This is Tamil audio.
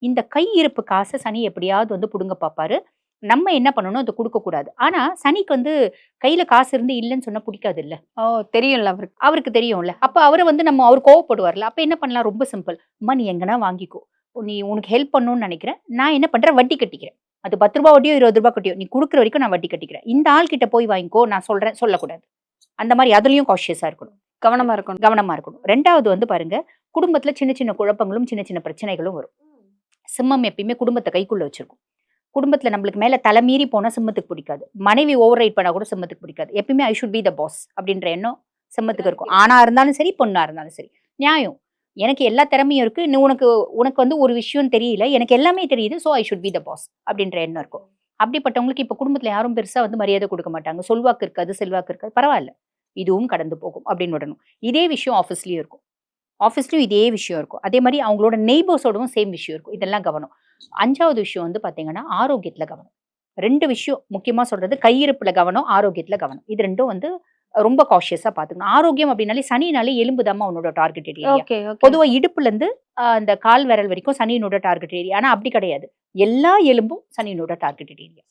இந்த கை இருப்பு காசை சனி எப்படியாவது வந்து புடுங்க பார்ப்பாரு. நம்ம என்ன பண்ணணும், அதை கொடுக்கக்கூடாது. ஆனா சனிக்கு வந்து கையில காசு இருந்து இல்லைன்னு சொன்னா பிடிக்காது இல்ல. ஓ! தெரியும்ல அவருக்கு. அவருக்கு தெரியும்ல. அப்ப அவர வந்து அவர் கோவப்படுவார்ல. அப்ப என்ன பண்ணலாம், ரொம்ப சிம்பிள். அம்மா நீ எங்கனா வாங்கிக்கோ. நீ உனக்கு ஹெல்ப் பண்ணணும்னு நினைக்கிறேன். நான் என்ன பண்றேன், வட்டி கட்டிக்கிறேன். அது ₹10 வட்டியோ, ₹20 கட்டியோ, நீ குடுக்குற வரைக்கும் நான் வட்டி கட்டிக்கிறேன். இந்த ஆள் கிட்ட போய் வாங்கிக்கோ, நான் சொல்றேன் சொல்லக்கூடாது. அந்த மாரி அதுலயும் காஷியஸா இருக்கணும். கவனமா இருக்கணும். கவனமா இருக்கணும். 2வது வந்து பாருங்க, குடும்பத்துல சின்ன சின்ன குழப்பங்களும், சின்ன சின்ன பிரச்சனைகளும் வரும். சிம்மம் எப்பயுமே குடும்பத்த கைக்குள்ள வச்சிருக்கும். குடும்பத்துல நம்மளுக்கு மேல தலை மீறி போனா சிம்மத்துக்கு பிடிக்காது. மனைவி ஓவர் ரைட் பண்ணா கூட சிம்மத்துக்கு பிடிக்காது. எப்பயுமே I should be the boss அப்படின்ற எண்ணம் சிம்மத்துக்கு இருக்கும். ஆணா இருந்தாலும் சரி, பொண்ணா இருந்தாலும் சரி. நியாயம். எனக்கு எல்லா திறமையும் இருக்கு. உனக்கு உனக்கு வந்து ஒரு விஷயம் தெரியல. எனக்கு எல்லாமே தெரியுது. So I should be the boss அப்படின்ற எண்ணம் இருக்கும். அப்படிப்பட்டவங்களுக்கு இப்ப குடும்பத்துல யாரும் பெருசா வந்து மரியாதை கொடுக்க மாட்டாங்க. சொல்வாக்கு இருக்காது, செல்வாக்கு இருக்காது. பரவாயில்ல. இதுவும் கடந்து போகும் அப்படின்னு விடணும். இதே விஷயம் ஆஃபீஸ்லயும் இருக்கும். ஆஃபீஸ்லயும் இதே விஷயம் இருக்கும். அதே மாரி அவங்களோட நெய்பர்ஸோடவும் சேம் விஷயம் இருக்கும். இதெல்லாம் கவனம். 5வது விஷயம் வந்து பார்த்தீங்கன்னா, ஆரோக்கியத்தில கவனம். 2 விஷயம் முக்கியமா சொல்றது, கையிருப்புல கவனம், ஆரோக்கியத்தில கவனம். இது 2ம் வந்து ரொம்ப காஷியஸா பார்த்துக்கணும். ஆரோக்கியம் அப்படின்னாலே சனினாலே எலும்பு தாம்மா உன்னோட டார்கெட் ஏரியா. Okay, okay. பொதுவா இடுப்புலருந்து அந்த கால் விரல் வரைக்கும் சனியினோட டார்கெட் ஏரியா. ஆனா அப்படி கிடையாது. எல்லா எலும்பும் சனியினோட டார்கெட் ஏரியா.